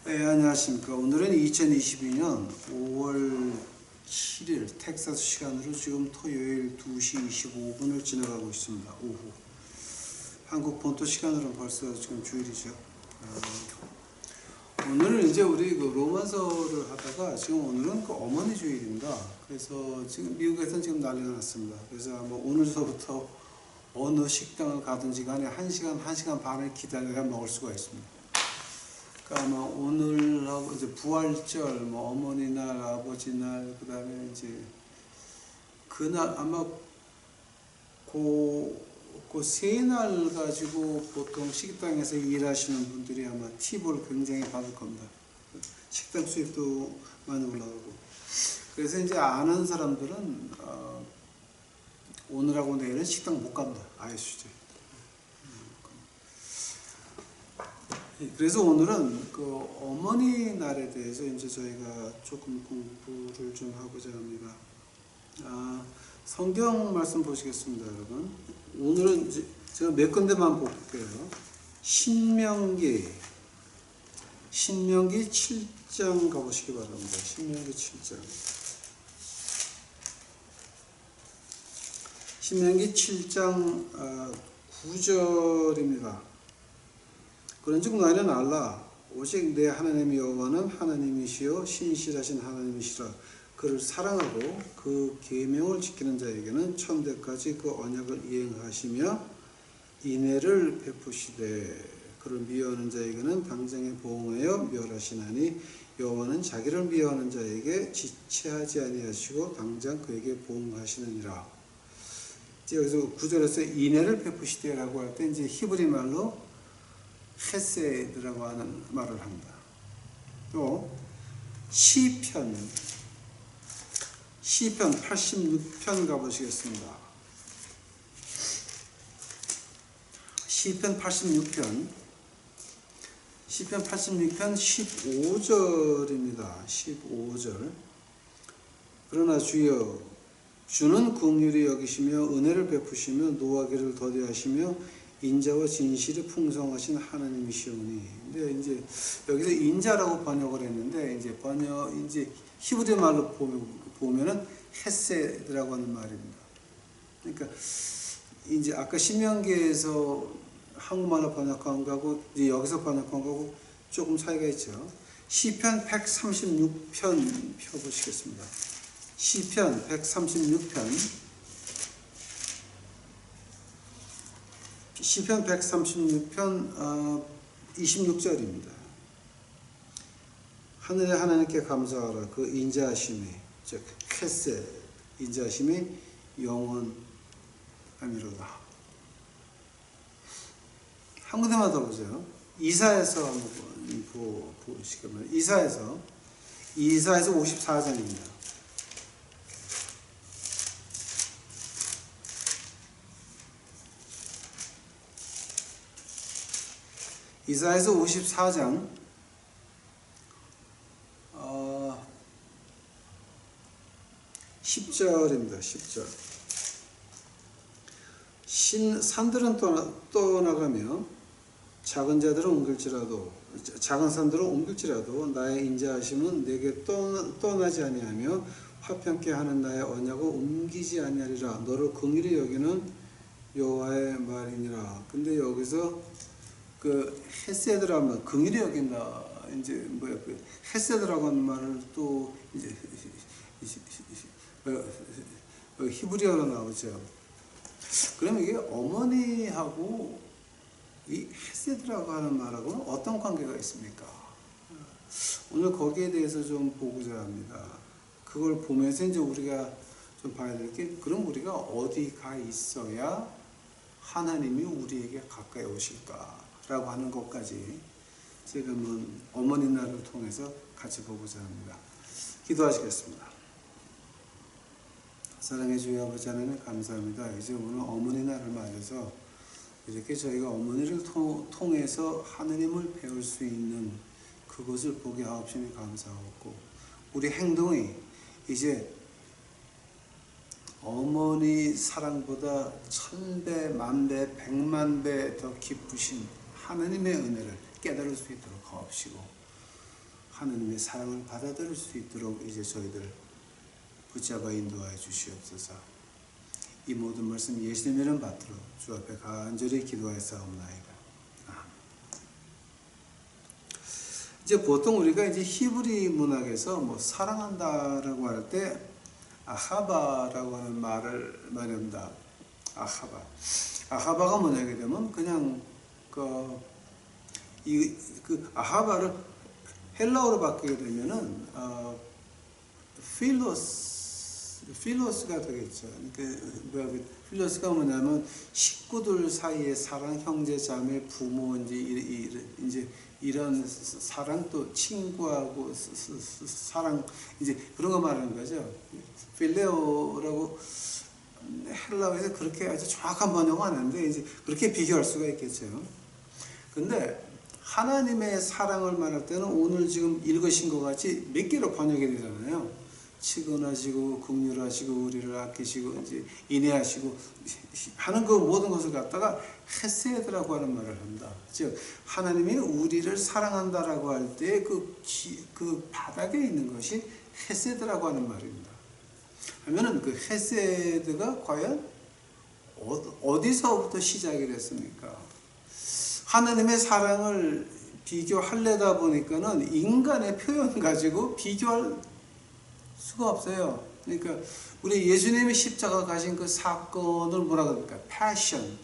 네, 안녕하십니까. 오늘은 2022년 5월 7일 텍사스 시간으로 지금 토요일 2시 25분을 지나가고 있습니다. 오후. 한국 본토 시간으로는 벌써 지금 주일이죠. 오늘은 이제 우리 그 로마서를 하다가 지금 오늘은 그 어머니 주일입니다. 그래서 지금 미국에서는 지금 난리가 났습니다. 그래서 뭐 오늘서부터 어느 식당을 가든지 간에 1시간, 1시간 반을 기다려야 먹을 수가 있습니다. 그러니까 아마 오늘하고 이제 부활절, 뭐 어머니 날, 아버지 날, 그 다음에 이제 그날 아마 그 세 날 가지고 보통 식당에서 일하시는 분들이 아마 팁을 굉장히 받을 겁니다. 식당 수입도 많이 올라가고. 그래서 이제 아는 사람들은 오늘하고 내일은 식당 못 갑니다. 아예 수제. 그래서 오늘은 그 어머니 날에 대해서 이제 저희가 조금 공부를 좀 하고자 합니다. 성경 말씀 보시겠습니다, 여러분. 오늘은 이제 제가 몇 군데만 볼게요. 신명기 7장 가보시기 바랍니다. 신명기 7장. 신명기 7장 9절입니다. 그런즉 너희는 알라. 오직 내 하나님 여호와는 하나님이시요 신실하신 하나님이시라. 그를 사랑하고 그 계명을 지키는 자에게는 천대까지 그 언약을 이행하시며 인애를 베푸시되 그를 미워하는 자에게는 당장에 보응하여 멸하시나니 여호와는 자기를 미워하는 자에게 지체하지 아니하시고 당장 그에게 보응하시느니라. 이제 여기서 9절에서 인애를 베푸시되라고 할 때 이제 히브리 말로 헤세드라고 하는 말을 합니다. 또 시편 86편 가보시겠습니다. 시편 86편 15절입니다. 15절. 그러나 주여 주는 긍휼히 여기시며 은혜를 베푸시며 노하기를 더디하시며 인자와 진실이 풍성하신 하나님이시오니. 근데 이제 여기서 인자라고 번역을 했는데 이제 히브리 말로 보면은 헤세드라고 하는 말입니다. 그러니까 이제 아까 신명기에서 한국말로 번역한 거하고 이제 여기서 번역한 거하고 조금 차이가 있죠. 시편 136편 펴보시겠습니다. 시편 136편. 시편 136편 26절입니다. 하늘의 하나님께 감사하라. 그 인자하심이 즉 헤세 인자하심이 영원하미로다. 한 군데만 더 보세요. 이사야서 한번 보시면 이사야서 54장입니다. 이사야서 54장 10절입니다. 10절. 산들은 떠나가며 작은 산들은 옮길지라도 나의 인자하심은 내게 떠나지 아니하며 화평케 하는 나의 언약을 옮기지 아니하리라. 너를 긍휼히 여기는 여호와의 말이니라. 근데 여기서 그 헤세드라면 긍휼히 여긴다. 이제 뭐야 그 헤세드라고 하는 말을 또 이제 히브리어로 나오죠. 그러면 이게 어머니하고 이 헤세드라고 하는 말하고는 어떤 관계가 있습니까? 오늘 거기에 대해서 좀 보고자 합니다. 그걸 보면서 이제 우리가 좀 봐야 될 게, 그럼 우리가 어디 가 있어야 하나님이 우리에게 가까이 오실까? 라고 하는 것까지 지금은 어머니 날을 통해서 같이 보고자 합니다. 기도하시겠습니다. 사랑해 주의 아버지 하나님 감사합니다. 이제 오늘 어머니 날을 맞아서 이렇게 저희가 어머니를 통해서 하느님을 배울 수 있는 그것을 보게 하옵시니 감사하고, 우리 행동이 이제 어머니 사랑보다 1000배, 10,000배, 1,000,000배 더 깊으신 하느님의 은혜를 깨달을 수 있도록 하옵시고, 하나님의 사랑을 받아들일 수 있도록 이제 저희들 붙잡아 인도하여 주시옵소서. 이 모든 말씀 예수님의 이름 받들어 주 앞에 간절히 기도하였사옵나이다. 이제 보통 우리가 이제 히브리 문학에서 뭐 사랑한다라고 할 때 아하바라고 하는 말을 많이 합니다. 아하바가 뭐냐게 되면 그냥 그 아하바를 헬라어로 바꾸게 되면은 필로스가 되겠죠. 그러니까 필로스가 뭐냐면 식구들 사이의 사랑, 형제, 자매, 부모 이제 이런 사랑, 또 친구하고 사랑, 이제 그런 거 말하는 거죠. 필레오라고 헬라어에서 그렇게 아주 정확한 번역은 안 하는데 이제 그렇게 비교할 수가 있겠죠. 근데 하나님의 사랑을 말할 때는 오늘 지금 읽으신 것 같이 몇 개로 번역이 되잖아요. 치근하시고 긍휼하시고 우리를 아끼시고 이제 인애하시고 하는 그 모든 것을 갖다가 헤세드라고 하는 말을 합니다. 즉 하나님이 우리를 사랑한다라고 할 때 그 바닥에 있는 것이 헤세드라고 하는 말입니다. 하면은 그 헤세드가 과연 어디서부터 시작이 됐습니까? 하나님의 사랑을 비교하려다 보니까는 인간의 표현 가지고 비교할 수가 없어요. 그러니까 우리 예수님이 십자가 가신 그 사건을 뭐라 그럴까? 패션.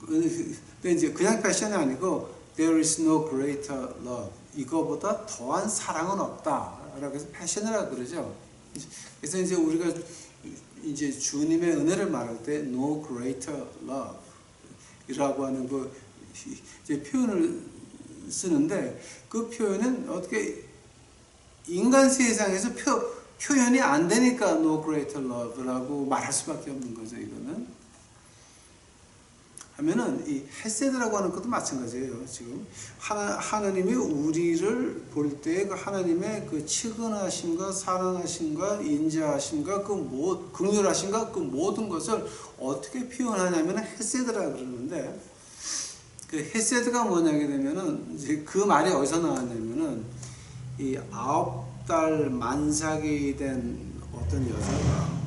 근데 이제 그냥 패션이 아니고 there is no greater love. 이거보다 더한 사랑은 없다라고 해서 패션이라고 그러죠. 그래서 이제 우리가 이제 주님의 은혜를 말할 때 no greater love 이라고 하는 그 이제 표현을 쓰는데 그 표현은 어떻게 인간 세상에서 표현이 안 되니까 no greater love라고 말할 수밖에 없는 거죠. 이거는 하면은 이 헤세드라고 하는 것도 마찬가지예요. 지금 하나님이 우리를 볼 때 그 하나님의 그 치근하심과 사랑하심과 인자하심과 긍휼하심과 그 모든 것을 어떻게 표현하냐면 헤세드라고 그러는데 그 헤세드가 뭐냐게 되면은 이제 그 말이 어디서 나왔냐면은 이 9달 만삭이 된 어떤 여자가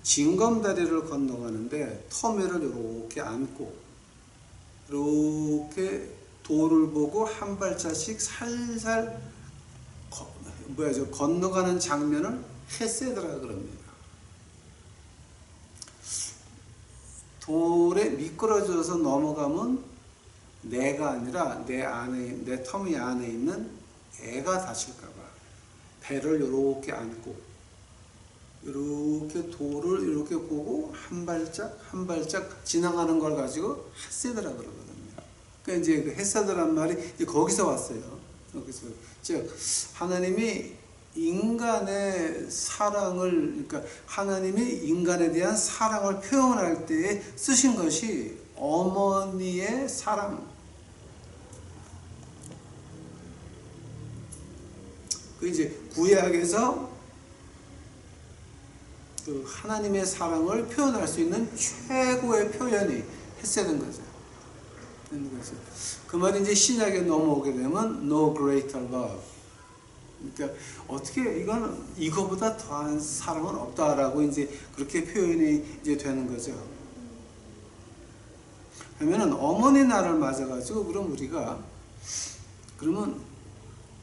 징검다리를 건너가는데 터미를 이렇게 안고 이렇게 돌을 보고 한 발자씩 살살 건너가는 장면을 헤세드라 그럽니다. 돌에 미끄러져서 넘어가면 내가 아니라 내 터미 안에 있는 애가 다칠까봐 배를 이렇게 안고 이렇게 돌을 이렇게 보고 한 발짝 한 발짝 지나가는 걸 가지고 헤세드라 그러거든요. 그러니까 이제 그 헤세드란 말이 이제 거기서 왔어요. 거기서 즉 하나님이 인간의 사랑을 그러니까 하나님이 인간에 대한 사랑을 표현할 때 쓰신 것이 어머니의 사랑. 그 이제 구약에서 그 하나님의 사랑을 표현할 수 있는 최고의 표현이 헤세드인 거죠. 그 말이 이제 신약에 넘어오게 되면 no greater love. 그러니까 어떻게 이거는 이거보다 더한 사랑은 없다라고 이제 그렇게 표현이 이제 되는 거죠. 하면은 어머니 날을 맞아가지고 그럼 우리가 그러면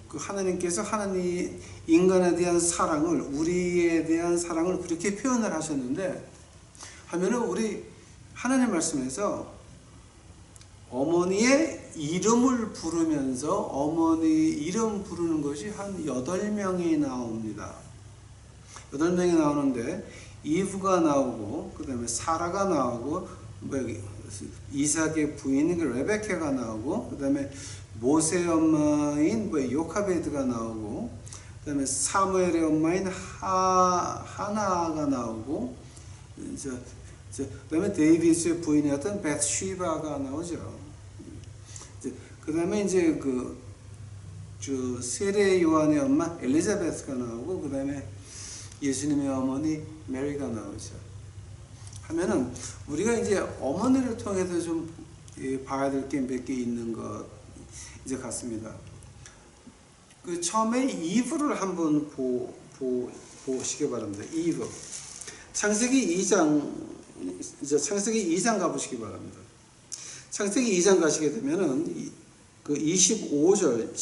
그 하나님께서 하나님 인간에 대한 사랑을 우리에 대한 사랑을 그렇게 표현을 하셨는데 하면은 우리 하나님 말씀에서 어머니의 이름을 부르면서 어머니 이름 부르는 것이 한 8명이 나옵니다. 8명이 나오는데 이브가 나오고 그 다음에 사라가 나오고 이삭의 부인 레베카가 나오고 그 다음에 모세의 엄마인 요카베드가 나오고 그 다음에 사무엘의 엄마인 하나가 나오고 그 다음에 데이비스의 부인이었던 벳시바가 나오죠. 그 다음에 이제 세례 요한의 엄마 엘리자베스가 나오고 그 다음에 예수님의 어머니 메리가 나오죠. 하면은 우리가 이제 어머니를 통해서 좀 봐야 될 게 몇 개 있는 것. 이제 갔습니다. 그 처음에 이브를 한번 보시기 바랍니다. 이브. 창세기 2장, 이제 창세기 2장 가보시기 바랍니다. 창세기 2장 가시게 되면은 그 25절,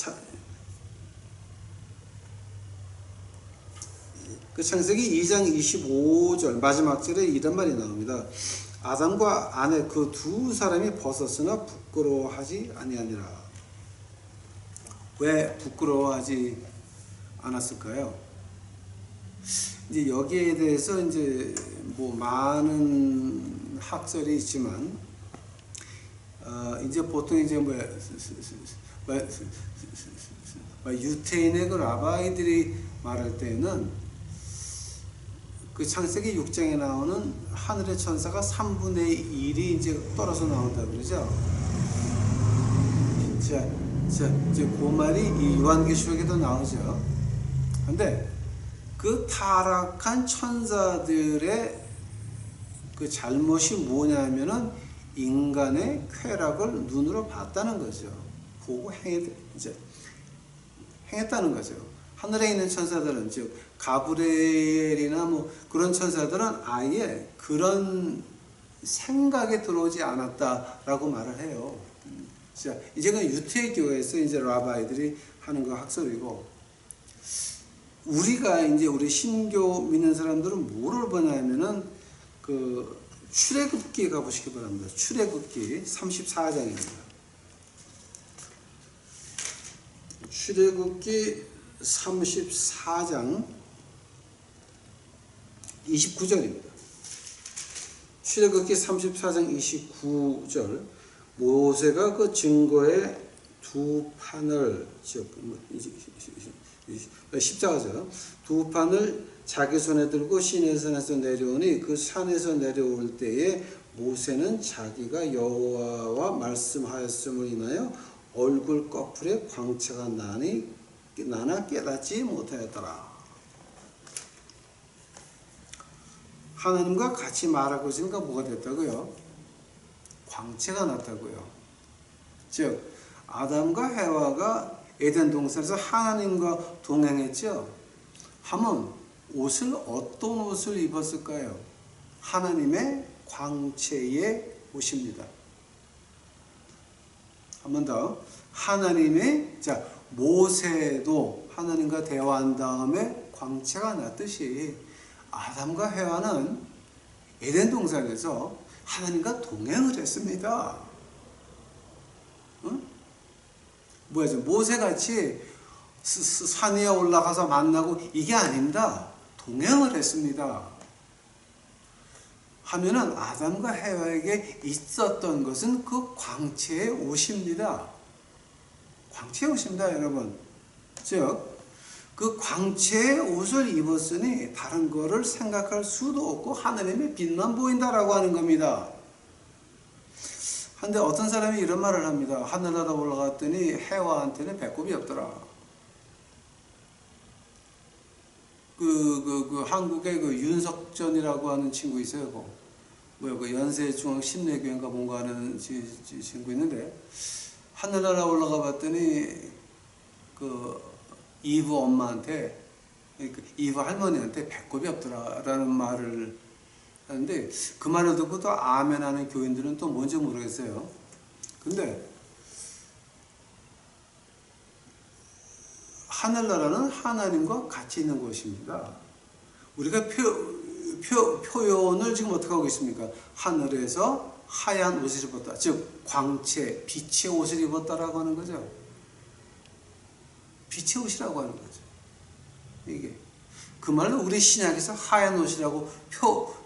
그 창세기 2장 25절 마지막 절에 이런 말이 나옵니다. 아담과 아내 그 두 사람이 벗었으나 부끄러워하지 아니하니라. 왜 부끄러워하지 않았을까요? 이제 여기에 대해서 이제 뭐 많은 학설이 있지만, 이제 보통 이제 유태인의 그 라바이들이 말할 때는 그 창세기 6장에 나오는 하늘의 천사가 3분의 1이 이제 떨어져 나온다 그러죠. 이제 그 말이 이 요한계시록에도 나오죠. 근데 그 타락한 천사들의 그 잘못이 뭐냐면은 인간의 쾌락을 눈으로 봤다는 거죠. 보고 행했다는 거죠. 하늘에 있는 천사들은, 즉 가브리엘이나 뭐 그런 천사들은 아예 그런 생각에 들어오지 않았다라고 말을 해요. 자, 이제는 유태교에서 이제 라바이들이 하는 거 학설이고, 우리가 이제 우리 신교 믿는 사람들은 뭐를 보냐면은 그 출애굽기에 가보시기 바랍니다. 출애굽기 34장입니다. 출애굽기 34장 29절입니다. 출애굽기 34장 29절. 모세가 그 증거의 두 판을, 십자가죠. 두 판을 자기 손에 들고 시내산에서 내려오니 그 산에서 내려올 때에 모세는 자기가 여호와와 말씀하였음을 인하여 얼굴 꺼풀에 광채가 나나 깨닫지 못하였더라. 하나님과 같이 말하고 있으니까 뭐가 됐다고요? 광채가 났다고요. 즉 아담과 해와가 에덴 동산에서 하나님과 동행했죠. 하면 옷을, 어떤 옷을 입었을까요? 하나님의 광채의 옷입니다. 한 번 더. 하나님의, 모세도 하나님과 대화한 다음에 광채가 났듯이 아담과 해와는 에덴 동산에서 하나님과 동행을 했습니다. 응? 모세같이 산 위에 올라가서 만나고 이게 아닙니다. 동행을 했습니다. 하면은 아담과 해와에게 있었던 것은 그 광채의 옷입니다. 광채의 옷입니다, 여러분. 즉, 그 광채의 옷을 입었으니 다른 거를 생각할 수도 없고 하나님의 빛만 보인다라고 하는 겁니다. 근데 어떤 사람이 이런 말을 합니다. 하늘나라 올라갔더니 해와한테는 배꼽이 없더라. 한국에 그 윤석전이라고 하는 친구 있어요. 그 연세중앙 심내교회인가 뭔가 하는 친구 있는데, 하늘나라 올라가 봤더니 그 이브 엄마한테, 이브 할머니한테 배꼽이 없더라라는 말을 하는데, 그 말을 듣고 또 아멘하는 교인들은 또 뭔지 모르겠어요. 근데 하늘나라는 하나님과 같이 있는 곳입니다. 우리가 표현을 지금 어떻게 하고 있습니까? 하늘에서 하얀 옷을 입었다. 즉 광채, 빛의 옷을 입었다라고 하는 거죠. 빛의 옷이라고 하는 거죠. 이게 그 말로 우리 신약에서 하얀 옷이라고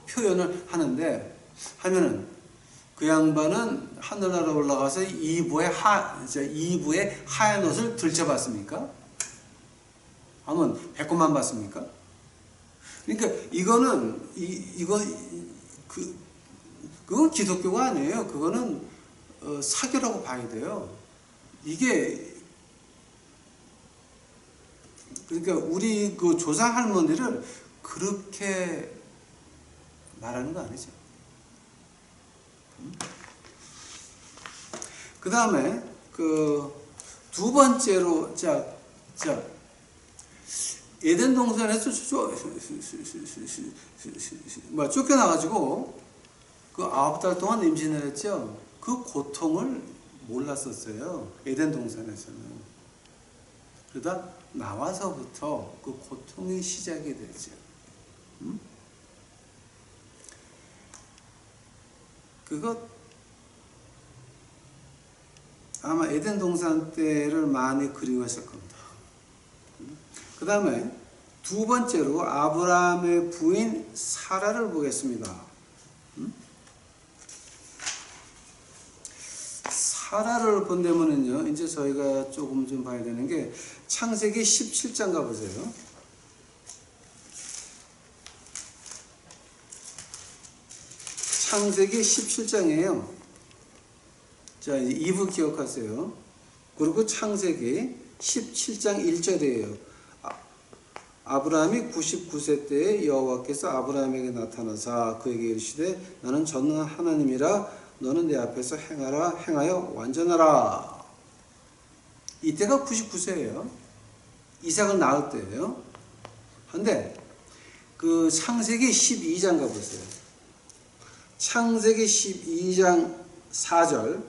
표현을 하는데, 하면은 그 양반은 하늘나라 올라가서 이브의 하얀 옷을 들춰봤습니까? 하면 배꼽만 봤습니까? 그러니까 이거는 그건 기독교가 아니에요. 그거는 사교라고 봐야 돼요. 이게 그러니까 우리 그 조상 할머니를 그렇게 말하는 거 아니죠. 그 다음에 두 번째로 자 에덴 동산에서 쫓겨나가지고 그 9달 동안 임신을 했죠. 그 고통을 몰랐었어요. 에덴 동산에서는. 그러다 나와서부터 그 고통이 시작이 되죠. 그것 아마 에덴 동산 때를 많이 그리워했을 겁니다. 그 다음에 두 번째로 아브라함의 부인 사라를 보겠습니다. 사라를 본다면은요, 이제 저희가 조금 좀 봐야 되는 게 창세기 17장 가보세요. 창세기 17장이에요. 자, 이제 2부 기억하세요. 그리고 창세기 17장 1절이에요. 아브라함이 99세 때에 여호와께서 아브라함에게 나타나사 그에게 이르시되 나는 전능한 하나님이라 너는 내 앞에서 행하여 완전하라. 이때가 99세예요. 이삭을 낳을 때예요. 그런데 그 창세기 12장 가보세요. 창세기 12장 4절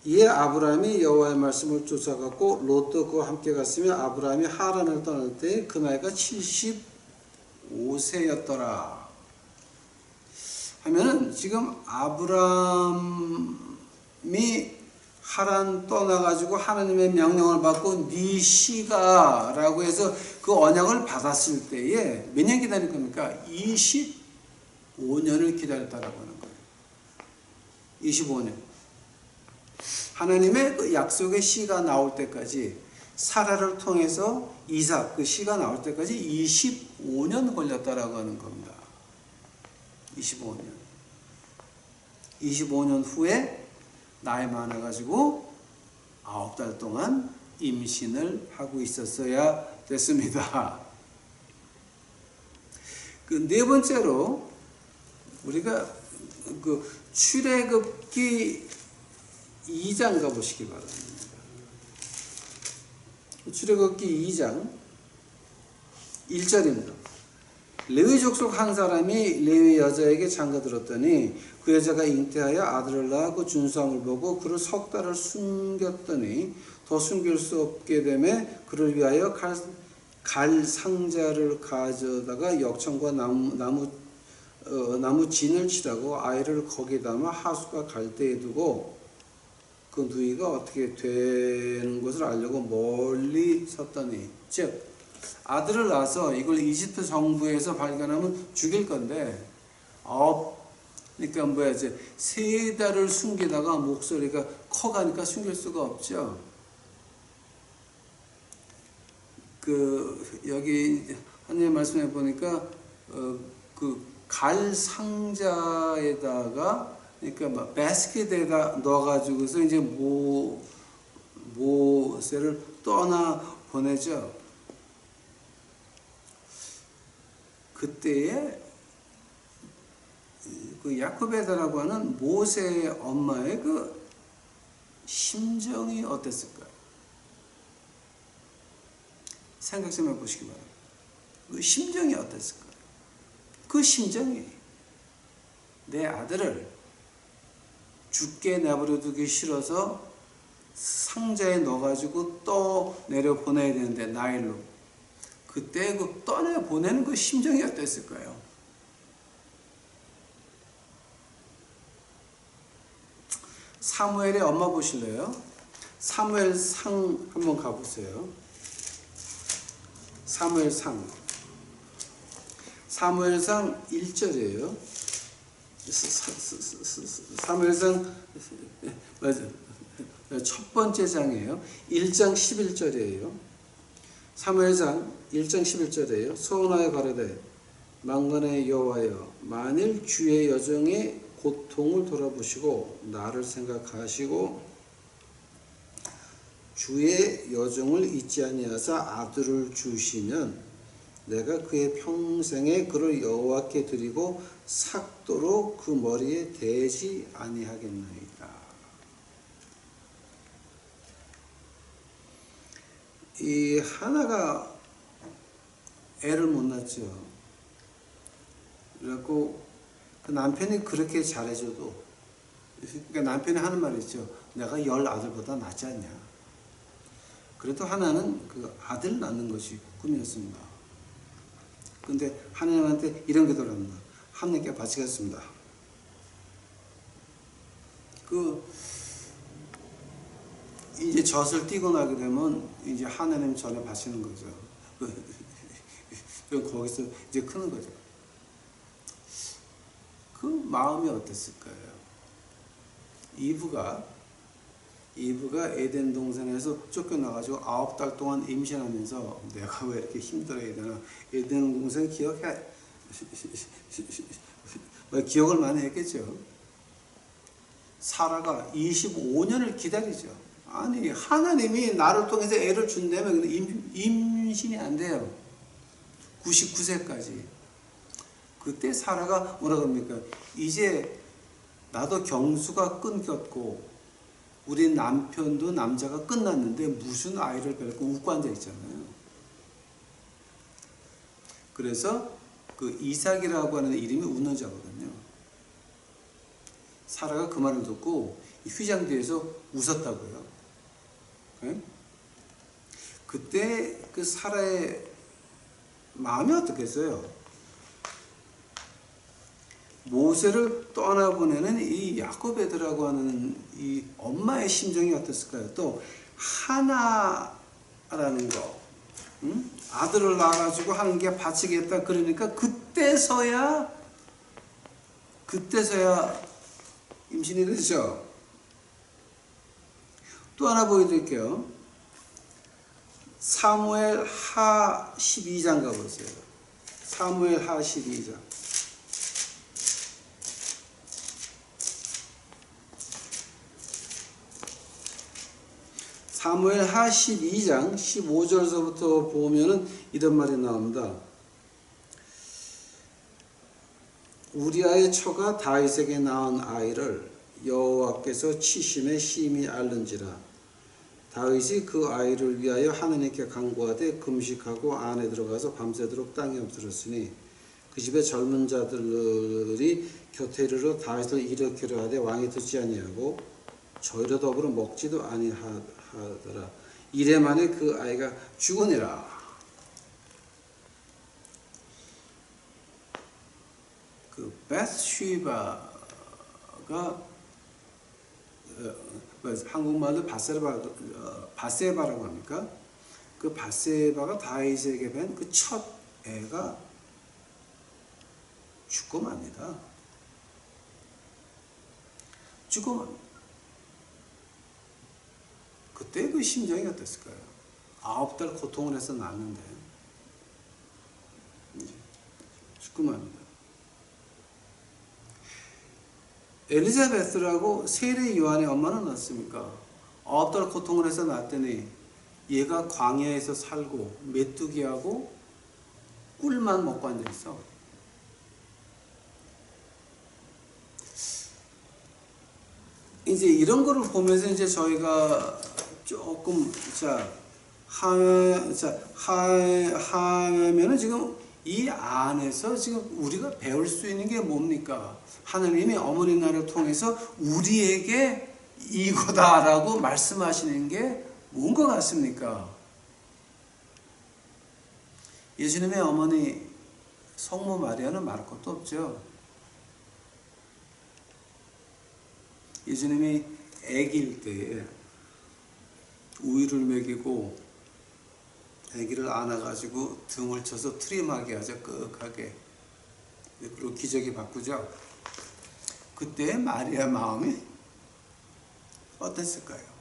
이에 아브라함이 여호와의 말씀을 쫓아갔고 롯도 그와 함께 갔으며 아브라함이 하란을 떠날 때 그 나이가 75세였더라. 하면은 지금 아브라함이 하란 떠나가지고 하나님의 명령을 받고 네 시가 라고 해서 그 언약을 받았을 때에 몇 년 기다릴 겁니까? 25년을 기다렸다라고 하는 거예요. 25년. 하나님의 그 약속의 시가 나올 때까지 사라를 통해서 이삭 그 시가 나올 때까지 25년 걸렸다라고 하는 겁니다. 25년 후에 나이 많아가지고 9달 동안 임신을 하고 있었어야 됐습니다. 그 네 번째로 우리가 그 출애굽기 2장 가보시기 바랍니다. 출애굽기 2장 1절입니다. 레위 족속 한 사람이 레위 여자에게 장가들었더니 그 여자가 잉태하여 아들을 낳고 준수함을 보고 그를 석 달을 숨겼더니 더 숨길 수 없게 되매 그를 위하여 갈 상자를 가져다가 역청과 나무 진을 치라고 아이를 거기 담아 하수가 갈대에 두고 그 누이가 어떻게 되는 것을 알려고 멀리 섰더니 즉 아들을 낳아서 이걸 이집트 정부에서 발견하면 죽일 건데 그러니까 뭐야 이제 3달을 숨기다가 목소리가 커가니까 숨길 수가 없죠. 그 여기 하나님 말씀해 보니까 그 갈 상자에다가 그러니까 막 바스켓에다 넣어가지고서 이제 모세를 떠나 보내죠. 그때에 그 야코베다라고 하는 모세의 엄마의 그 심정이 어땠을까요? 생각 좀 해보시기 바랍니다. 그 심정이 어땠을까요? 그 심정이 내 아들을 죽게 내버려두기 싫어서 상자에 넣어가지고 떠내려 보내야 되는데 나일로 그때 그 떠내 보내는 그 심정이 어땠을까요? 사무엘의 엄마 보실래요? 사무엘상 한번 가보세요. 사무엘상 1절이에요. 사무엘상 맞아. 첫 번째 장이에요. 1장 11절이에요. 사무엘상 1장 11절이에요. 소원하여 가로되 만군의 여호와여 만일 주의 여종의 고통을 돌아보시고 나를 생각하시고 주의 여종을 잊지 아니하사 아들을 주시면 내가 그의 평생에 그를 여호와께 드리고 삭도로 그 머리에 대지 아니하겠나이다. 이 하나가 애를 못 낳죠. 그래갖고 그 남편이 그렇게 잘해줘도, 그러니까 남편이 하는 말이 있죠. 내가 10 아들보다 낫지 않냐. 그래도 하나는 그 아들 낳는 것이 꿈이었습니다. 근데 하나님한테 이런 기도를 합니다. 하나님께 바치겠습니다. 이제 젖을 띄고 나게 되면 이제 하나님 전에 바치는 거죠. 그럼 거기서 이제 크는 거죠. 그 마음이 어땠을까요? 이브가 에덴 동산에서 쫓겨나가지고 9달 동안 임신하면서 내가 왜 이렇게 힘들어야 되나? 에덴 동산 기억해? 기억을 많이 했겠죠. 사라가 25년을 기다리죠. 아니 하나님이 나를 통해서 애를 준다면 임신이 안 돼요. 99세까지. 그때 사라가 뭐라 그럽니까? 이제 나도 경수가 끊겼고 우리 남편도 남자가 끝났는데 무슨 아이를 뵙고 웃고 앉아 있잖아요. 그래서 그 이삭이라고 하는 이름이 웃는 자거든요. 사라가 그 말을 듣고 휘장 뒤에서 웃었다고요. 네? 그때 그 사라의 마음이 어떻겠어요? 모세를 떠나보내는 이 야코베드라고 하는 이 엄마의 심정이 어땠을까요? 또 하나라는 거, 아들을 낳아가지고 하는 게 바치겠다 그러니까 그때서야 임신이 되죠. 또 하나 보여드릴게요. 사무엘 하 12장 가보세요. 사무엘 하 12장. 사무엘 하 12장 15절서부터 보면은 이런 말이 나옵니다. 우리아의 처가 다윗에게 낳은 아이를 여호와께서 치심에 심히 앓는지라. 다윗이 그 아이를 위하여 하나님께 간구하되 금식하고 안에 들어가서 밤새도록 땅에 엎드렸으니 그 집의 젊은 자들이 곁에 이르러 다윗을 일으키려 하되 왕이 듣지 아니하고 저희로 더불어 먹지도 아니하더라. 이래 만에 그 아이가 죽으니라. 그 베스쉐바가 한국말로 바세바라고 합니까? 그 바세바가 다윗에게 뵌 그 첫 애가 죽고 맙니다. 죽고 맙니다. 그때 그 심정이 어땠을까요? 9달 고통을 해서 낳았는데 죽고 맙니다. 엘리자베스라고 세례 요한의 엄마는 어떻습니까? 9달 고통을 해서 낳았더니 얘가 광야에서 살고 메뚜기하고 꿀만 먹고 앉아있어. 이제 이런 거를 보면서 이제 저희가 조금 하면은 지금 이 안에서 지금 우리가 배울 수 있는 게 뭡니까? 하나님이 어머니 나를 통해서 우리에게 이거다라고 말씀하시는 게 뭔 것 같습니까? 예수님의 어머니 성모 마리아는 말할 것도 없죠. 예수님이 아기일 때에 우유를 먹이고 아기를 안아가지고 등을 쳐서 트림하게 하죠. 끄하게. 그리고 기저귀 바꾸죠. 그때 마리아 마음이 어땠을까요?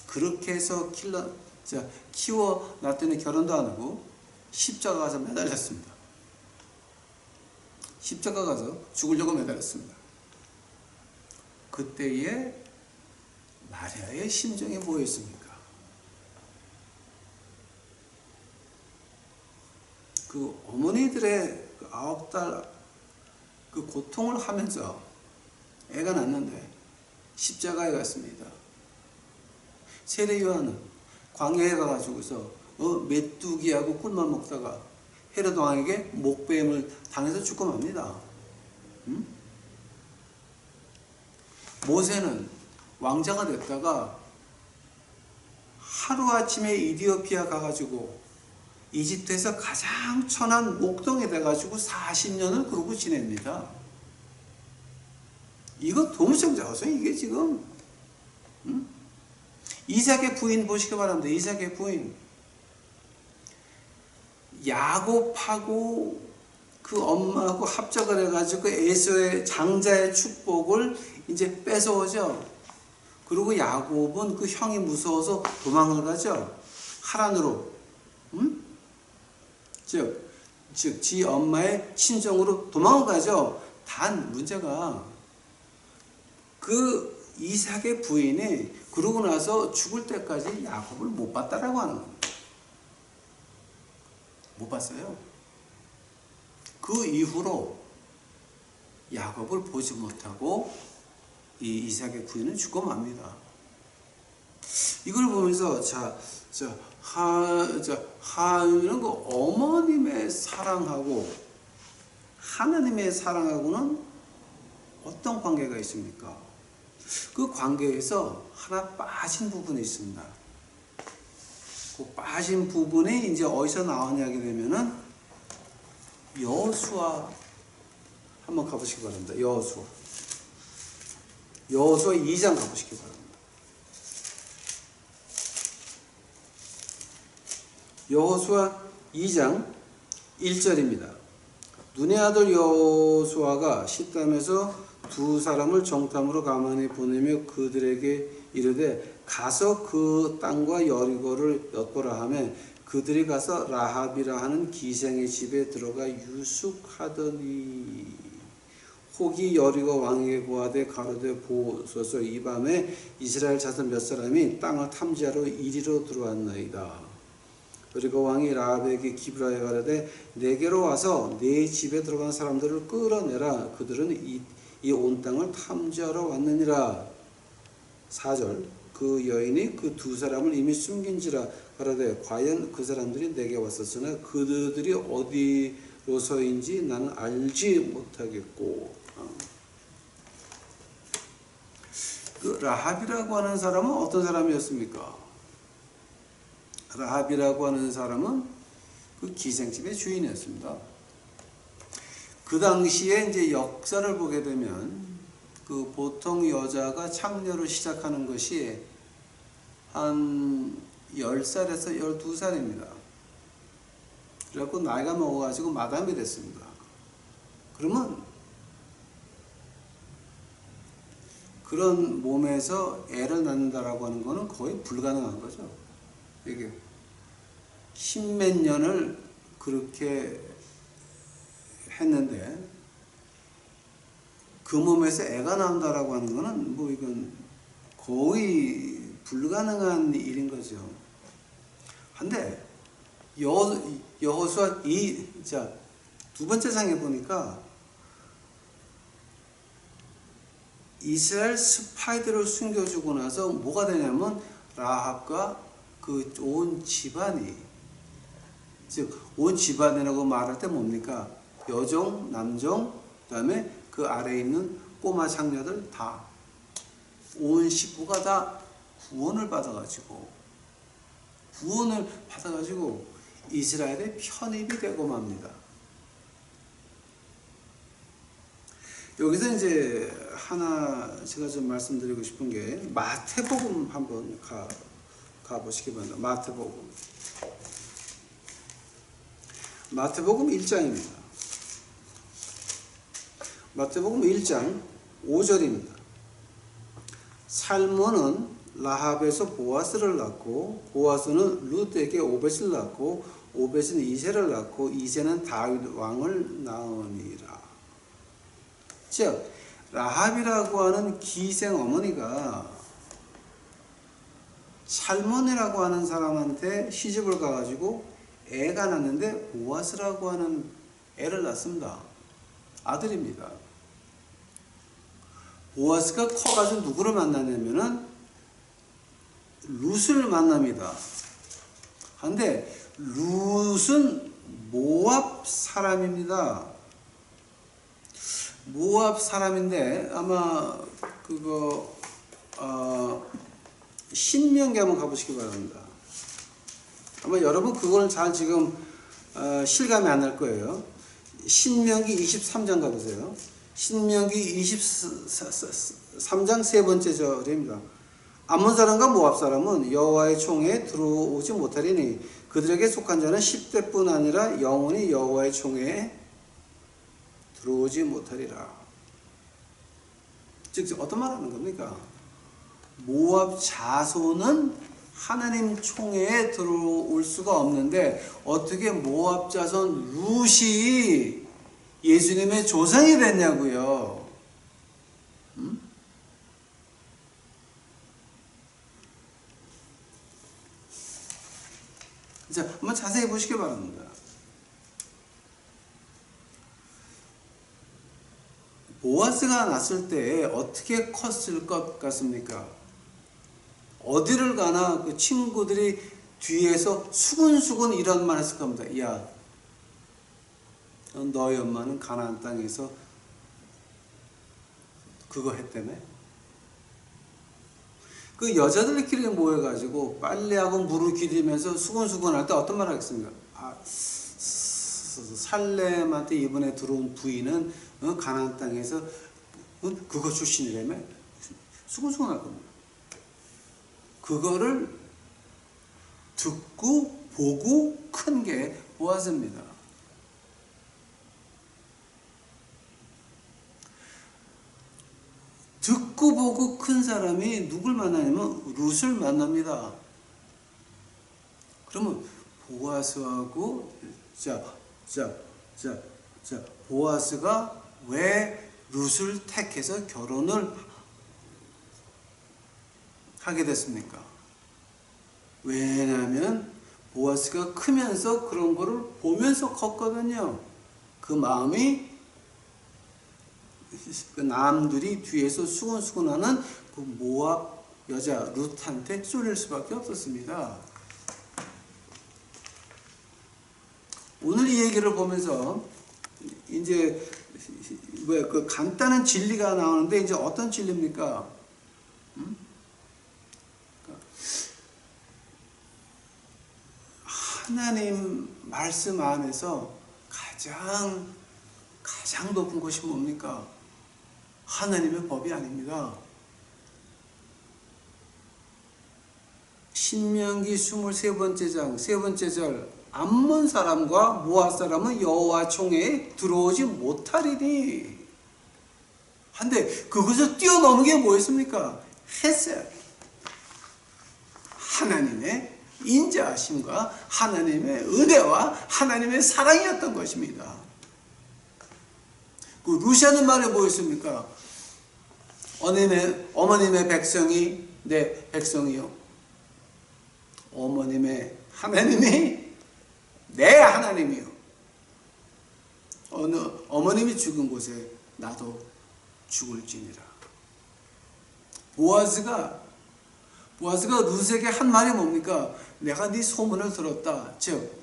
그렇게 해서 키워 놨더니 결혼도 안 하고 십자가 가서 매달렸습니다. 십자가 가서 죽으려고 매달렸습니다. 그때의 마리아의 심정이 뭐였습니까? 그 어머니들의 그 9달 그 고통을 하면서 애가 낳는데 십자가에 갔습니다. 세례 요한은 광야에 가가지고서 메뚜기하고 꿀만 먹다가 헤롯 왕에게 목뱀을 당해서 죽고 맙니다. 모세는 왕자가 됐다가 하루아침에 이디오피아 가가지고 이집트에서 가장 천한 목동에 돼가지고 40년을 그러고 지냅니다. 이거 도무성자어서 이게 지금 이삭의 부인 보시기 바랍니다. 이삭의 부인 야곱하고 그 엄마하고 합작을 해가지고 에서의 장자의 축복을 이제 뺏어오죠. 그리고 야곱은 그 형이 무서워서 도망을 가죠. 하란으로. 즉 지 엄마의 친정으로 도망을 가죠. 단 문제가 그 이삭의 부인이 그러고 나서 죽을 때까지 야곱을 못 봤다라고 하는 겁니다. 못 봤어요. 그 이후로 야곱을 보지 못하고 이 이삭의 부인은 죽고 맙니다. 이걸 보면서 하나님은 그 어머님의 사랑하고 하나님의 사랑하고는 어떤 관계가 있습니까? 그 관계에서 하나 빠진 부분이 있습니다. 그 빠진 부분이 이제 어디서 나오냐 하게 되면은 여호수아 한번 가보시기 바랍니다. 여호수아 2장 가보시기 바랍니다. 여호수아 2장 1절입니다. 눈의 아들 여호수아가 시담에서 두 사람을 정탐으로 가만히 보내며 그들에게 이르되 가서 그 땅과 여리고를 엿보라 하며 그들이 가서 라합이라 하는 기생의 집에 들어가 유숙하더니 혹이 여리고 왕에게 고하되 가로되 보소서 이 밤에 이스라엘 자손 몇 사람이 땅을 탐지하러 이리로 들어왔나이다. 그리고 왕이 라합에게 기브라에 가로되 내게로 와서 내 집에 들어간 사람들을 끌어내라. 그들은 이 온 땅을 탐지하러 왔느니라. 4절 그 여인이 그 두 사람을 이미 숨긴지라 가로되 과연 그 사람들이 내게 왔었으나 그들이 어디로서인지 나는 알지 못하겠고. 그 라합이라고 하는 사람은 어떤 사람이었습니까? 라합이라고 하는 사람은 그 기생집의 주인이었습니다. 그 당시에 이제 역사를 보게 되면 그 보통 여자가 창녀를 시작하는 것이 한 10살에서 12살입니다. 그래갖고 나이가 먹어가지고 마담이 됐습니다. 그러면 그런 몸에서 애를 낳는다라고 하는 것은 거의 불가능한 거죠. 이게 십몇 년을 그렇게 했는데 그 몸에서 애가 나온다라고 하는 것은 뭐 이건 거의 불가능한 일인 거죠. 근데 여호수아 두 번째 장에 보니까 이스라엘 스파이들을 숨겨주고 나서 뭐가 되냐면 라합과 그 온 집안이, 즉 온 집안이라고 말할 때 뭡니까? 여종, 남종, 그 다음에 그 아래에 있는 꼬마 장녀들 다 온 식구가 다 구원을 받아가지고 이스라엘의 편입이 되고 맙니다. 여기서 이제 하나 제가 좀 말씀드리고 싶은 게 마태복음 한번 가보시기 바랍니다. 마태복음 1장입니다. 마태복음 1장 5절입니다. 살몬은 라합에서 보아스를 낳고 보아스는 룻에게 오벳을 낳고 오벳은 이새를 낳고 이새는 다윗 왕을 낳으니라. 즉 라합이라고 하는 기생 어머니가 살몬이라고 하는 사람한테 시집을 가가지고 애가 낳는데 보아스라고 하는 애를 낳습니다. 아들입니다. 보아스가 커가지고 누구를 만나냐면은 룻을 만납니다. 근데 룻은 모압 사람입니다. 모압 사람인데 아마 그거 신명기 한번 가보시기 바랍니다. 아마 여러분 그걸 잘 지금 실감이 안 날 거예요. 신명기 23장 가보세요. 신명기 23장 세 번째 절입니다. 암몬 사람과 모압 사람은 여호와의 총회에 들어오지 못하리니 그들에게 속한 자는 10대뿐 아니라 영원히 여호와의 총회에 들어오지 못하리라. 즉 어떤 말 하는 겁니까? 모압 자손은 하나님 총회에 들어올 수가 없는데 어떻게 모압 자손 룻이 예수님의 조상이 됐냐고요. 자, 한번 자세히 보시기 바랍니다. 보아스가 났을 때 어떻게 컸을 것 같습니까? 어디를 가나 그 친구들이 뒤에서 수근수근 이런 말 했을 겁니다. 야, 너희 엄마는 가나안 땅에서 그거 했다며? 그 여자들끼리 모여가지고 빨래하고 물을 기르면서 수근수근 할 때 어떤 말 하겠습니까? 살렘한테 이번에 들어온 부인은 가나안 땅에서 그거 출신이라며? 수근수근 할 겁니다. 그거를 듣고 보고 큰 게 보아스입니다. 듣고 보고 큰 사람이 누굴 만나냐면 룻을 만납니다. 그러면 보아스하고 보아스가 왜 룻을 택해서 결혼을 하게 됐습니까? 왜냐하면 보아스가 크면서 그런 거를 보면서 컸거든요. 그 마음이 그 남들이 뒤에서 수근수근하는 그 모압 여자 룻한테 쏠릴 수밖에 없었습니다. 오늘 이 얘기를 보면서 이제 그 간단한 진리가 나오는데 이제 어떤 진리입니까? 하나님 말씀 안에서 가장 높은 것이 뭡니까? 하나님의 법이 아닙니다. 신명기 23번째 장, 세 번째 절, 암몬 사람과 모압 사람은 여호와 총회에 들어오지 못하리니. 한데 그것을 뛰어넘은 게 뭐였습니까? 헤세드. 하나님의 인자하심과 하나님의 은혜와 하나님의 사랑이었던 것입니다. 그 루시아는 말이 뭐였습니까? 어머님의 백성이 내 백성이요. 어머님의 하나님이 내 하나님이요. 어머님이 죽은 곳에 나도 죽을지니라. 보아스가 룻에게 한 말이 뭡니까? 내가 네 소문을 들었다. 즉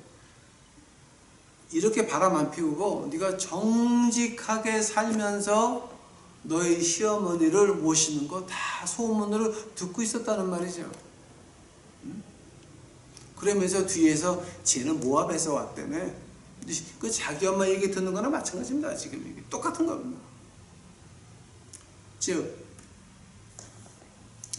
이렇게 바람 안 피우고 네가 정직하게 살면서 너의 시어머니를 모시는 거 다 소문으로 듣고 있었다는 말이죠. 그러면서 뒤에서 쟤는 모압에서 왔다며. 그 자기 엄마 얘기 듣는 거나 마찬가지입니다. 지금 이게 똑같은 겁니다. 즉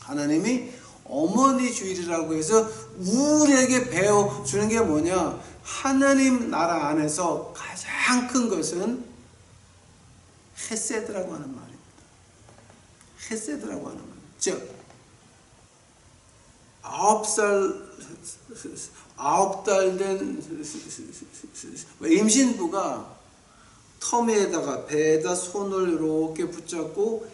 하나님이 어머니 주일이라고 해서 우리에게 배워주는 게 뭐냐? 하나님 나라 안에서 가장 큰 것은 헤세드라고 하는 말입니다. 헤세드라고 하는 말. 즉 9달 된 임신부가 터미에다가 배에다 손을 이렇게 붙잡고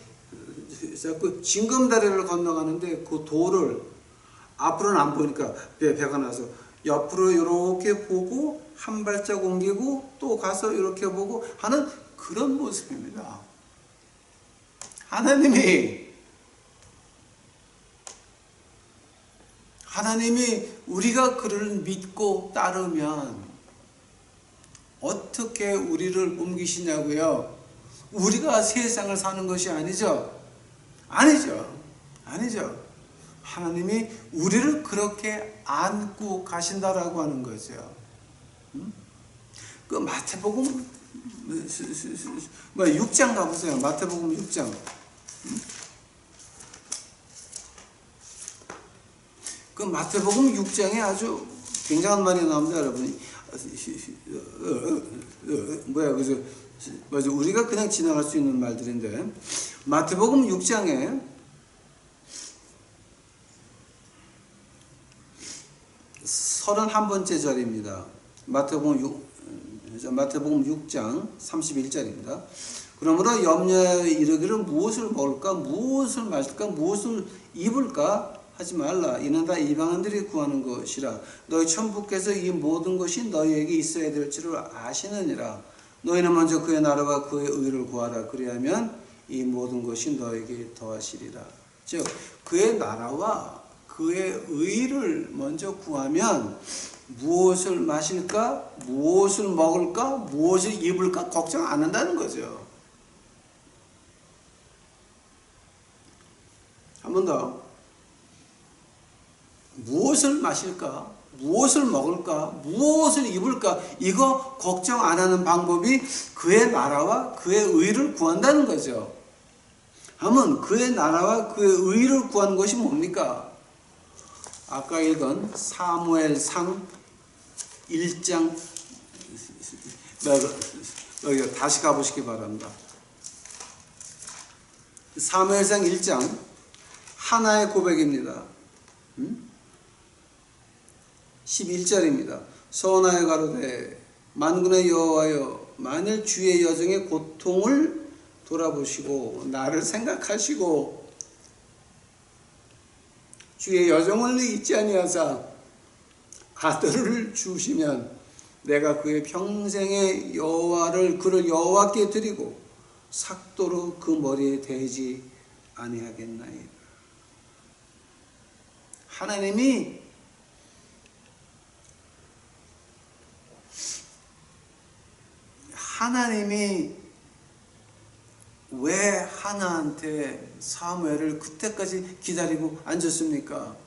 징검다리를 건너가는데 그 돌을 앞으로는 안 보니까 배가 나서 옆으로 이렇게 보고 한 발짝 옮기고 또 가서 이렇게 보고 하는 그런 모습입니다. 하나님이 우리가 그를 믿고 따르면 어떻게 우리를 옮기시냐고요? 우리가 세상을 사는 것이 아니죠. 아니죠. 하나님이 우리를 그렇게 안고 가신다라고 하는 거죠. 그 마태복음 6장 가보세요. 마태복음 6장. 그 마태복음 6장에 아주 굉장한 말이 나옵니다, 여러분. 그죠? 우리가 그냥 지나갈 수 있는 말들인데, 마태복음 6장에 31번째 절입니다. 마태복음 6장 31절입니다. 그러므로 염려하여 이르기를 무엇을 먹을까, 무엇을 마실까, 무엇을 입을까 하지 말라. 이는 다 이방인들이 구하는 것이라. 너희 천부께서 이 모든 것이 너희에게 있어야 될 줄을 아시느니라. 너희는 먼저 그의 나라와 그의 의를 구하라. 그리하면 이 모든 것이 너에게 더하시리라. 즉 그의 나라와 그의 의를 먼저 구하면 무엇을 마실까, 무엇을 먹을까, 무엇을 입을까 걱정 안 한다는 거죠. 한 번 더. 무엇을 마실까, 무엇을 먹을까, 무엇을 입을까, 이거 걱정 안 하는 방법이 그의 나라와 그의 의를 구한다는 거죠. 하면 그의 나라와 그의 의를 구하는 것이 뭡니까? 아까 읽은 사무엘상 1장, 여기 다시 가보시기 바랍니다. 사무엘상 1장 하나의 고백입니다. 11절입니다. 서원하여 가로되 만군의 여호와여, 만일 주의 여정의 고통을 돌아보시고 나를 생각하시고 주의 여정을 잊지 아니하사 아들을 주시면 내가 그의 평생의 그를 여호와께 드리고 삭도로 그 머리에 대지 아니하겠나이다. 하나님이 왜 하나한테 사무엘을 그때까지 기다리고 앉았습니까?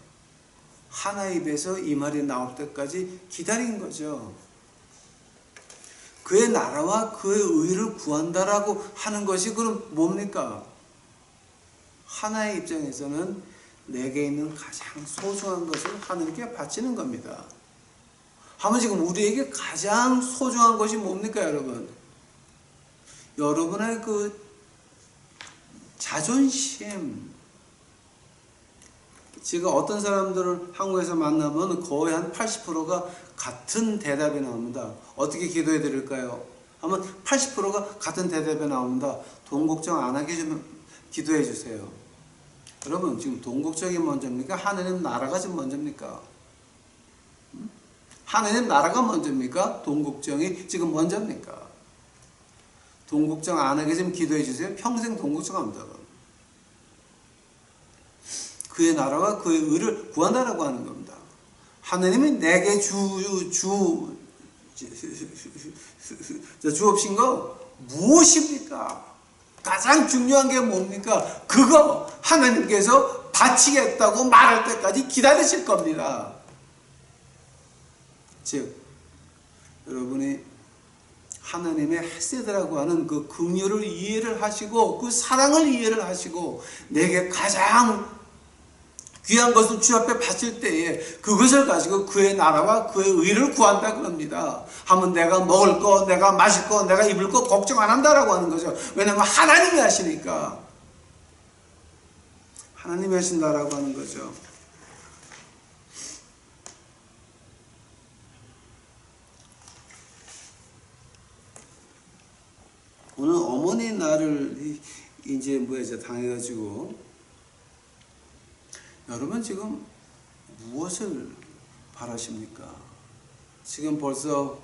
하나 입에서 이 말이 나올 때까지 기다린 거죠. 그의 나라와 그의 의를 구한다라고 하는 것이 그럼 뭡니까? 하나의 입장에서는 내게 있는 가장 소중한 것을 하나님께 바치는 겁니다. 하면 지금 우리에게 가장 소중한 것이 뭡니까, 여러분? 여러분의 그 자존심. 지금 어떤 사람들을 한국에서 만나면 거의 한 80%가 같은 대답이 나옵니다. 어떻게 기도해 드릴까요? 하면 80%가 같은 대답이 나옵니다. 돈 걱정 안 하게 좀 기도해 주세요. 여러분, 지금 돈 걱정이 먼저입니까? 하나님 나라가 지금 먼저입니까? 하나님 나라가 먼저입니까? 돈 걱정이 지금 먼저입니까? 돈 걱정 안 하게 좀 기도해 주세요. 평생 돈 걱정합니다. 그의 나라와 그의 의를 구한다라고 하는 겁니다. 하나님이 내게 주 없인 거 무엇입니까? 가장 중요한 게 뭡니까? 그거 하나님께서 바치겠다고 말할 때까지 기다리실 겁니다. 즉 여러분이 하나님의 헤세드라고 하는 그 긍휼을 이해를 하시고 그 사랑을 이해를 하시고 내게 가장 귀한 것을 주 앞에 바칠 때에 그것을 가지고 그의 나라와 그의 의를 구한다 그럽니다. 하면 내가 먹을 거, 내가 마실 거, 내가 입을 거 걱정 안 한다라고 하는 거죠. 왜냐하면 하나님이 하시니까. 하나님이 하신다라고 하는 거죠. 오늘 어머니 날을 이제 당해가지고 여러분 지금 무엇을 바라십니까? 지금 벌써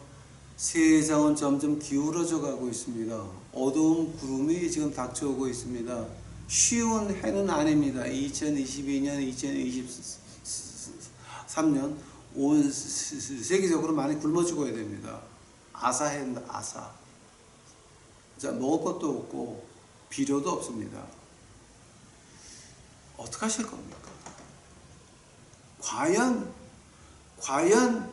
세상은 점점 기울어져 가고 있습니다. 어두운 구름이 지금 닥쳐오고 있습니다. 쉬운 해는 아닙니다. 2022년, 2023년 온 세계적으로 많이 굶어 죽어야 됩니다. 아사해입니다. 아사. 자, 먹을 것도 없고 비료도 없습니다. 어떻게 하실 겁니까? 과연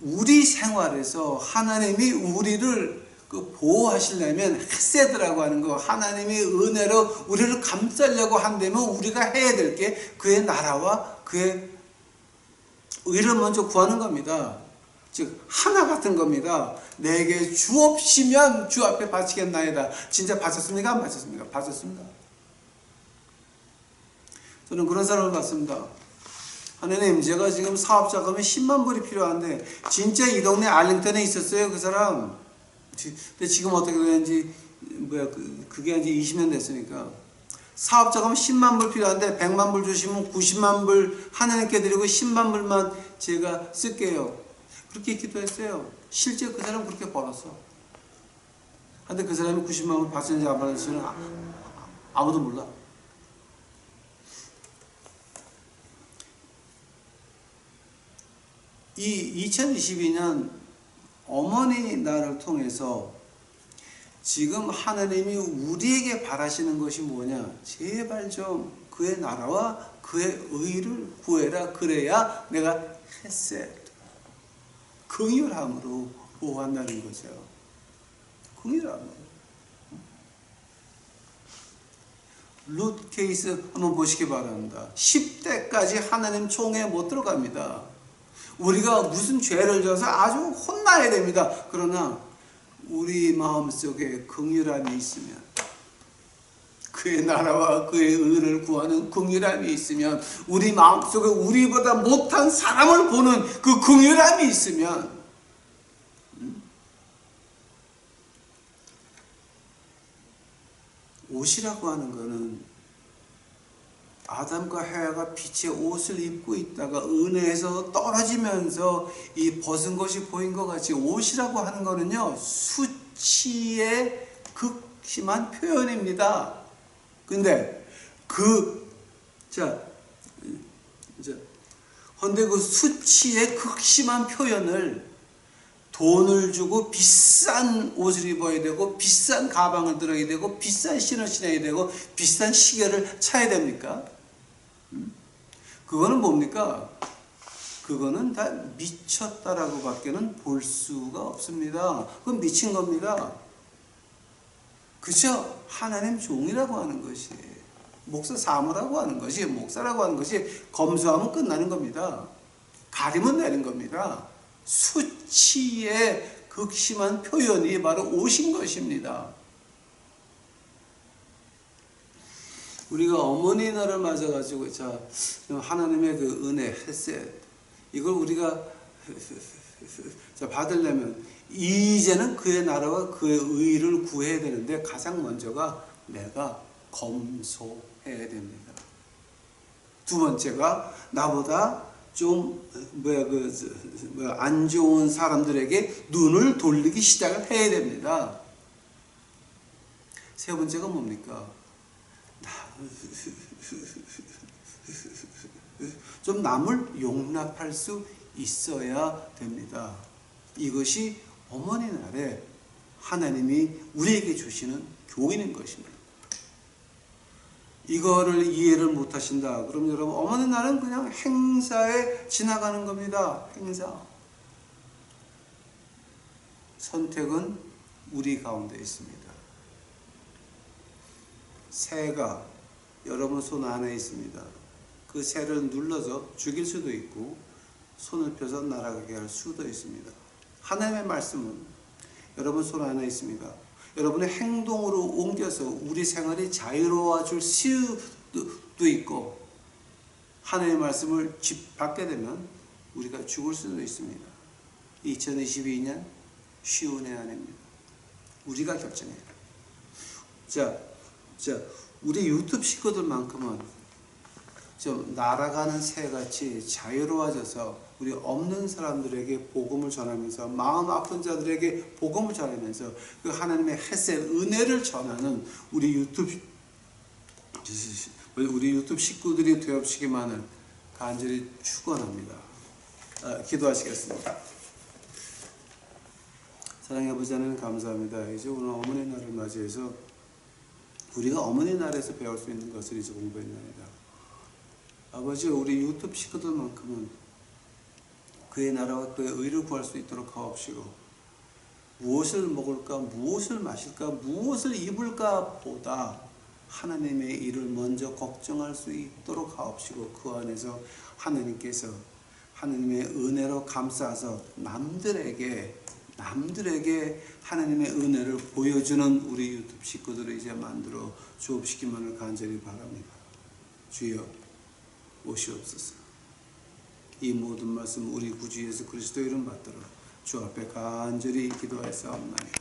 우리 생활에서 하나님이 우리를 보호하시려면 헤세드라고 하는 거, 하나님의 은혜로 우리를 감싸려고 한다면 우리가 해야 될 게 그의 나라와 그의 의를 먼저 구하는 겁니다. 즉 하나 같은 겁니다. 내게 주옵시면 주 앞에 바치겠나이다. 진짜 바쳤습니까? 안 바쳤습니까? 바쳤습니다. 저는 그런 사람을 봤습니다. 하나님, 제가 지금 사업 자금이 10만 불이 필요한데 진짜 이 동네 알링턴에 있었어요, 그 사람. 근데 지금 어떻게 되는지 그게 이제 20년 됐으니까 사업 자금 10만 불 필요한데 100만 불 주시면 90만 불 하나님께 드리고 10만 불만 제가 쓸게요. 그렇게 기도했어요. 실제 그 사람 그렇게 벌었어. 근데 그 사람이 90만 불 받았는지 안 받았는지는 아무도 몰라. 이 2022년 어머니 날을 통해서 지금 하나님이 우리에게 바라시는 것이 뭐냐? 제발 좀 그의 나라와 그의 의를 구해라. 그래야 내가 헤세드, 긍휼함으로 보호한다는 거죠. 긍휼함으로. 룻 케이스 한번 보시기 바랍니다. 10대까지 하나님 총회에 못 들어갑니다. 우리가 무슨 죄를 져서 아주 혼나야 됩니다. 그러나 우리 마음속에 긍휼함이 있으면, 그의 나라와 그의 의를 구하는 긍휼함이 있으면, 우리 마음속에 우리보다 못한 사람을 보는 그 긍휼함이 있으면, 옷이라고 하는 것은 아담과 헤아가 빛의 옷을 입고 있다가 은혜에서 떨어지면서 이 벗은 것이 보인 것 같이, 옷이라고 하는 것은요, 수치의 극심한 표현입니다. 근데 헌데 그 수치의 극심한 표현을 돈을 주고 비싼 옷을 입어야 되고 비싼 가방을 들어야 되고 비싼 신을 신어야 되고 비싼 시계를 차야 됩니까? 그거는 뭡니까? 그거는 다 미쳤다라고 밖에는 볼 수가 없습니다. 그건 미친 겁니다. 그죠? 하나님 종이라고 하는 것이, 목사 사무라고 하는 것이, 목사라고 하는 것이 검소하면 끝나는 겁니다. 가리면 내는 겁니다. 수치의 극심한 표현이 바로 옷인 것입니다. 우리가 어머니 날을 맞아가지고, 자, 하나님의 그 은혜, 헤세드, 이걸 우리가 받으려면 이제는 그의 나라와 그의 의를 구해야 되는데, 가장 먼저가 내가 검소해야 됩니다. 두 번째가 나보다 좀 안 좋은 사람들에게 눈을 돌리기 시작을 해야 됩니다. 세 번째가 뭡니까? 좀 남을 용납할 수 있어야 됩니다. 이것이 어머니 날에 하나님이 우리에게 주시는 교훈인 것입니다. 이거를 이해를 못 하신다. 그럼 여러분, 어머니 날은 그냥 행사에 지나가는 겁니다. 행사. 선택은 우리 가운데 있습니다. 새가 여러분 손 안에 있습니다. 그 새를 눌러서 죽일 수도 있고 손을 펴서 날아가게 할 수도 있습니다. 하나님의 말씀은 여러분 손 안에 있습니다. 여러분의 행동으로 옮겨서 우리 생활이 자유로워질 수도 있고, 하나님의 말씀을 받게 되면 우리가 죽을 수도 있습니다. 2022년 쉬운 해 아닙니다. 우리가 결정해야 돼요. 자, 우리 유튜브 식구들만큼은 좀 날아가는 새같이 자유로워져서 우리 없는 사람들에게 복음을 전하면서, 마음 아픈 자들에게 복음을 전하면서 그 하나님의 헤세드, 은혜를 전하는 우리 유튜브 우리 유튜브 식구들이 되옵시기만을 간절히 축원합니다. 기도하시겠습니다. 사랑의 아버지 하나님 감사합니다. 이제 오늘 어머니 날을 맞이해서 우리가 어머니 날에서 배울 수 있는 것을 이제 공부했나이다. 아버지, 우리 유튜브 식구들만큼은 그의 나라와 그의 의를 구할 수 있도록 하옵시고, 무엇을 먹을까, 무엇을 마실까, 무엇을 입을까 보다 하나님의 일을 먼저 걱정할 수 있도록 하옵시고, 그 안에서 하나님께서 하나님의 은혜로 감싸서 남들에게 하나님의 은혜를 보여주는 우리 유튜브 식구들을 이제 만들어 주옵시기만을 간절히 바랍니다. 주여 오시옵소서. 이 모든 말씀 우리 구주 예수 그리스도 이름 받들어 주 앞에 간절히 기도하였사옵나이다.